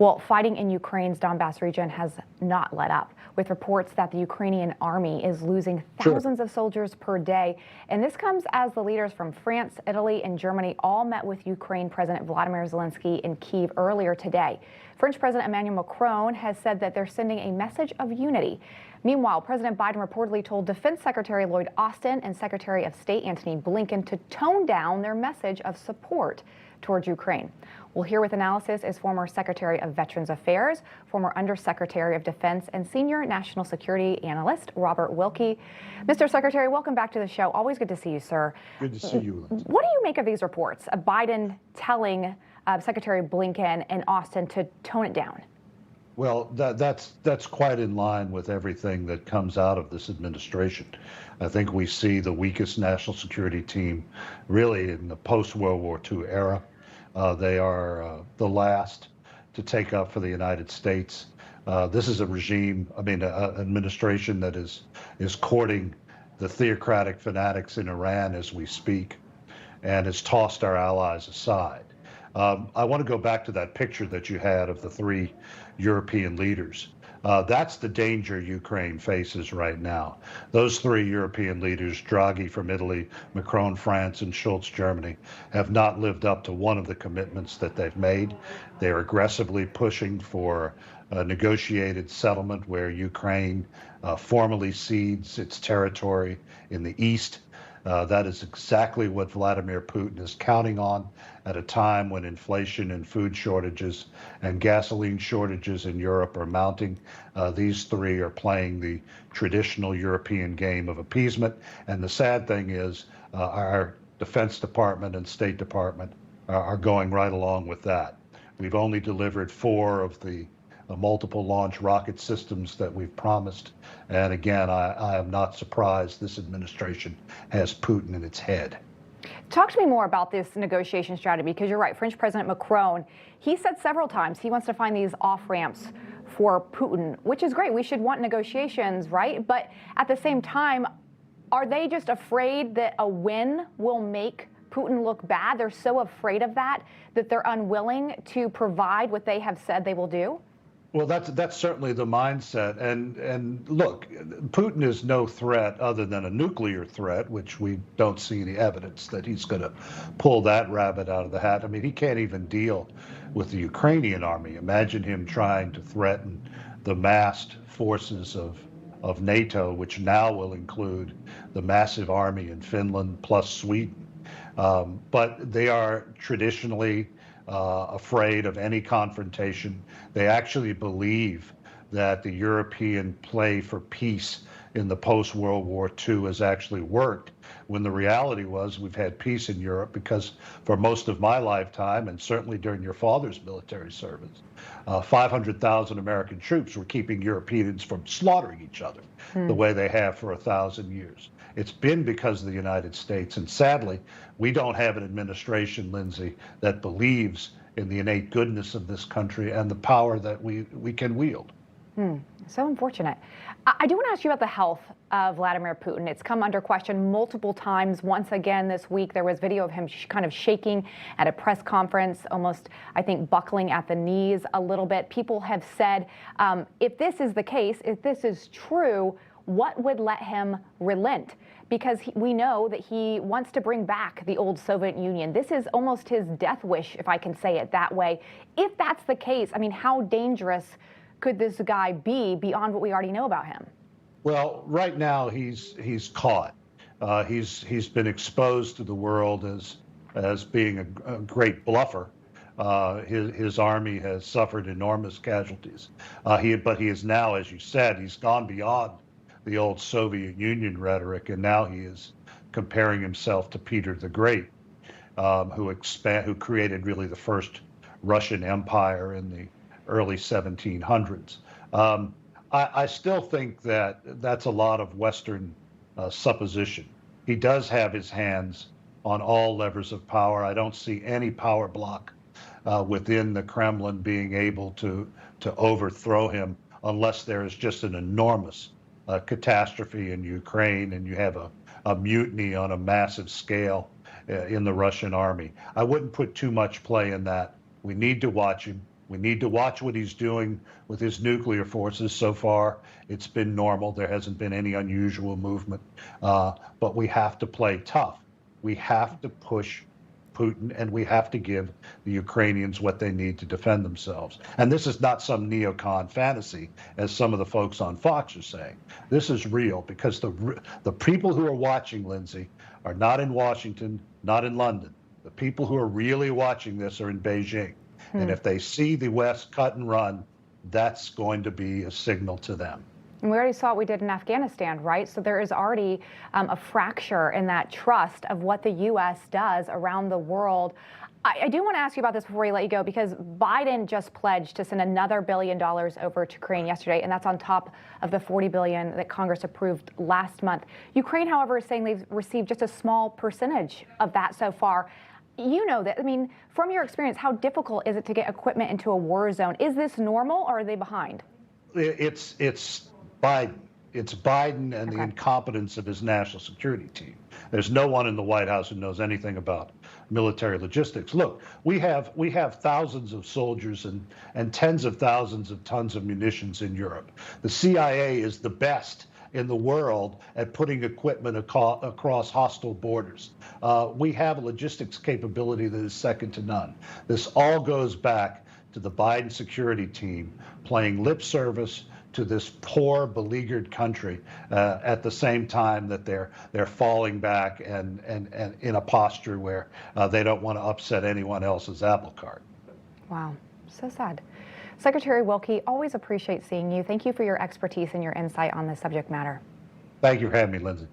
Well, fighting in Ukraine's Donbass region has not let up, with reports that the Ukrainian army is losing thousands of soldiers per day. And this comes as the leaders from France, Italy, and Germany all met with Ukraine President Vladimir Zelensky in Kyiv earlier today. French President Emmanuel Macron has said that they're sending a message of unity. Meanwhile, President Biden reportedly told Defense Secretary Lloyd Austin and Secretary of State Antony Blinken to tone down their message of support towards Ukraine. Well, here with analysis is former Secretary of Veterans Affairs, former Undersecretary of Defense, and senior national security analyst Robert Wilkie. Mr. Secretary, welcome back to the show. Always good to see you, sir. Good to see you, Lindsay. What do you make of these reports of Biden telling Secretary Blinken and Austin to tone it down? Well, that's quite in line with everything that comes out of this administration. I think we see the weakest national security team really in the post-World War II era. They are the last to take up for the United States. This is a regime, an administration that is courting the theocratic fanatics in Iran as we speak, and has tossed our allies aside. I want to go back to that picture that you had of the three European leaders. That's the danger Ukraine faces right now. Those three European leaders, Draghi from Italy, Macron, France, and Schulz, Germany, have not lived up to one of the commitments that they've made. They're aggressively pushing for a negotiated settlement where Ukraine formally cedes its territory in the east. That is exactly what Vladimir Putin is counting on at a time when inflation and food shortages and gasoline shortages in Europe are mounting. These three are playing the traditional European game of appeasement. And the sad thing is our Defense Department and State Department are going right along with that. We've only delivered 4 of the multiple launch rocket systems that we've promised. And again, I am not surprised this administration has Putin in its head. Talk to me more about this negotiation strategy, because you're right. French President Macron, he said several times he wants to find these off-ramps for Putin, which is great. We should want negotiations, right? But at the same time, are they just afraid that a win will make Putin look bad? They're so afraid of that they're unwilling to provide what they have said they will do? Well, that's certainly the mindset. And look, Putin is no threat other than a nuclear threat, which we don't see any evidence that he's going to pull that rabbit out of the hat. I mean, he can't even deal with the Ukrainian army. Imagine him trying to threaten the massed forces of NATO, which now will include the massive army in Finland plus Sweden. But they are traditionally afraid of any confrontation. They actually believe that the European play for peace in the post-World War II has actually worked, when the reality was we've had peace in Europe because for most of my lifetime, and certainly during your father's military service, 500,000 American troops were keeping Europeans from slaughtering each other the way they have for 1,000 years. It's been because of the United States. And sadly, we don't have an administration, Lindsay, that believes in the innate goodness of this country and the power that we can wield. So unfortunate. I do want to ask you about the health of Vladimir Putin. It's come under question multiple times. Once again this week, there was video of him kind of shaking at a press conference, almost, I think, buckling at the knees a little bit. People have said, if this is the case, if this is true, what would let him relent? Because we know that he wants to bring back the old Soviet Union. This is almost his death wish, if I can say it that way. If that's the case, I mean, how dangerous could this guy be beyond what we already know about him? Well, right now he's caught. He's been exposed to the world as being a great bluffer. His army has suffered enormous casualties. But he is now, as you said, he's gone beyond the old Soviet Union rhetoric, and now he is comparing himself to Peter the Great, who created really the first Russian Empire in the early 1700s. I still think that that's a lot of Western supposition. He does have his hands on all levers of power. I don't see any power block within the Kremlin being able to overthrow him unless there is just an enormous catastrophe in Ukraine and you have a mutiny on a massive scale in the Russian army. I wouldn't put too much play in that. We need to watch him. We need to watch what he's doing with his nuclear forces. So far, it's been normal. There hasn't been any unusual movement. But we have to play tough. We have to push Putin, and we have to give the Ukrainians what they need to defend themselves. And this is not some neocon fantasy, as some of the folks on Fox are saying. This is real, because the people who are watching, Lindsay, are not in Washington, not in London. The people who are really watching this are in Beijing. And if they see the West cut and run, that's going to be a signal to them. And we already saw what we did in Afghanistan, right? So there is already a fracture in that trust of what the U.S. does around the world. I do want to ask you about this before we let you go, because Biden just pledged to send another $1 billion over to Ukraine yesterday, and that's on top of the $40 billion that Congress approved last month. Ukraine, however, is saying they've received just a small percentage of that so far. You know that. I mean, from your experience, how difficult is it to get equipment into a war zone? Is this normal, or are they behind? It's Biden. It's Biden and the incompetence of his national security team. There's no one in the White House who knows anything about military logistics. Look, we have thousands of soldiers and tens of thousands of tons of munitions in Europe. The CIA is the best in the world at putting equipment across hostile borders. We have a logistics capability that is second to none. This all goes back to the Biden security team playing lip service to this poor, beleaguered country at the same time that they're falling back and in a posture where they don't want to upset anyone else's apple cart. Wow, so sad. Secretary Wilkie, always appreciate seeing you. Thank you for your expertise and your insight on this subject matter. Thank you for having me, Lindsay.